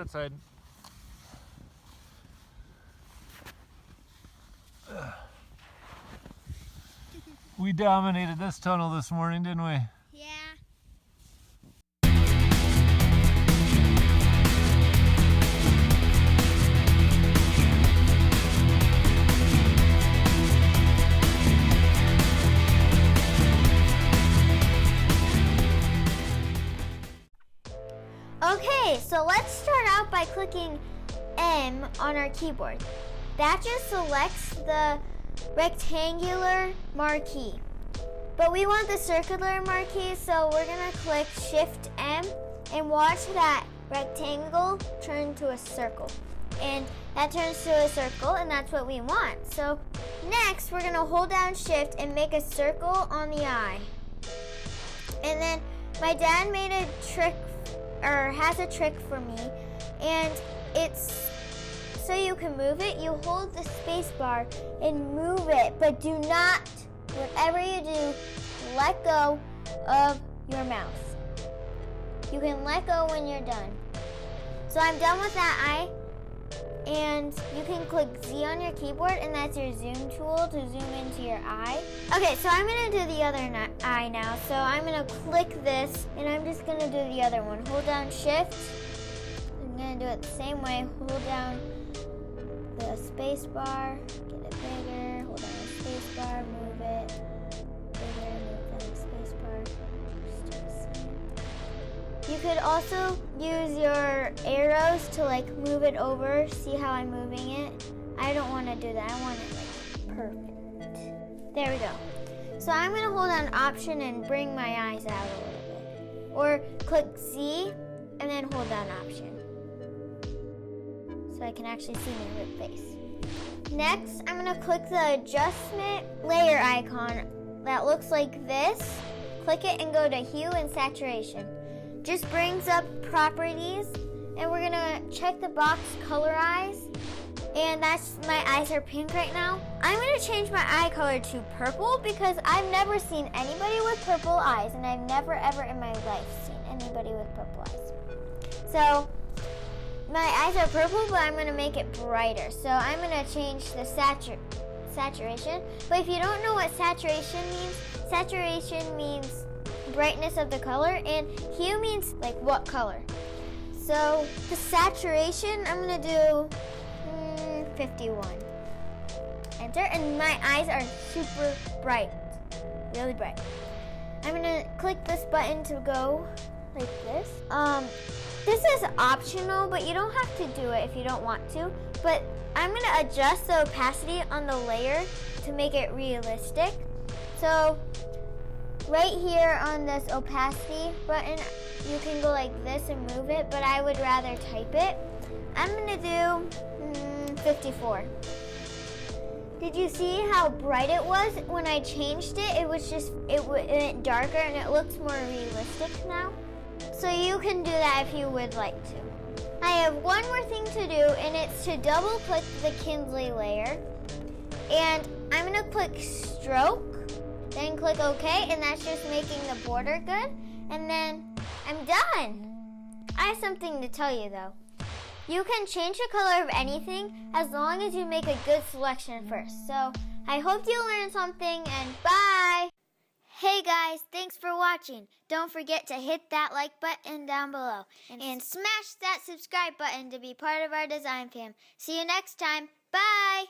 that side. We dominated this tunnel this morning, didn't we? Yeah. Okay, so let's start out by clicking M on our keyboard. That just selects the rectangular marquee. But we want the circular marquee, so we're gonna click Shift M and watch that rectangle turn to a circle. And that turns to a circle, and that's what we want. So next, we're gonna hold down Shift and make a circle on the eye. And then my dad made a trick, or has a trick for me, and it's so you can move it. You hold the space bar and move it, but do not, whatever you do, let go of your mouse. You can let go when you're done. So I'm done with that eye, and you can click Z on your keyboard, and that's your zoom tool to zoom into your eye. Okay, so I'm gonna do the other eye now. So I'm gonna click this, and I'm just gonna do the other one. Hold down Shift. I'm gonna do it the same way. Hold down the space bar, get it bigger, hold down the space bar, move it, bigger, move down the space bar, just do the same. You could also use your arrows to like move it over. See how I'm moving it? I don't want to do that, I want it like perfect. There we go. So I'm going to hold down Option and bring my eyes out a little bit. Or click Z and then hold down Option. So I can actually see my face. Next, I'm gonna click the adjustment layer icon that looks like this. Click it and go to Hue and Saturation. Just brings up properties, and we're gonna check the box colorize, and that's, my eyes are pink right now. I'm gonna change my eye color to purple because I've never seen anybody with purple eyes, and I've never ever in my life seen anybody with purple eyes. So my eyes are purple, but I'm going to make it brighter. So I'm going to change the saturation. But if you don't know what saturation means brightness of the color, and hue means like what color. So the saturation, I'm going to do 51. Enter, and my eyes are super bright, really bright. I'm going to click this button to go like this. This is optional, but you don't have to do it if you don't want to. But I'm going to adjust the opacity on the layer to make it realistic. So right here on this opacity button, you can go like this and move it, but I would rather type it. I'm going to do 54. Did you see how bright it was when I changed it? It went darker and it looks more realistic now. So you can do that if you would like to. I have one more thing to do, and it's to double click the Kinsley layer. And I'm going to click Stroke, then click OK, and that's just making the border good. And then I'm done. I have something to tell you though. You can change the color of anything as long as you make a good selection first. So I hope you learned something, and bye! Hey guys, thanks for watching. Don't forget to hit that like button down below and smash that subscribe button to be part of our design fam. See you next time. Bye!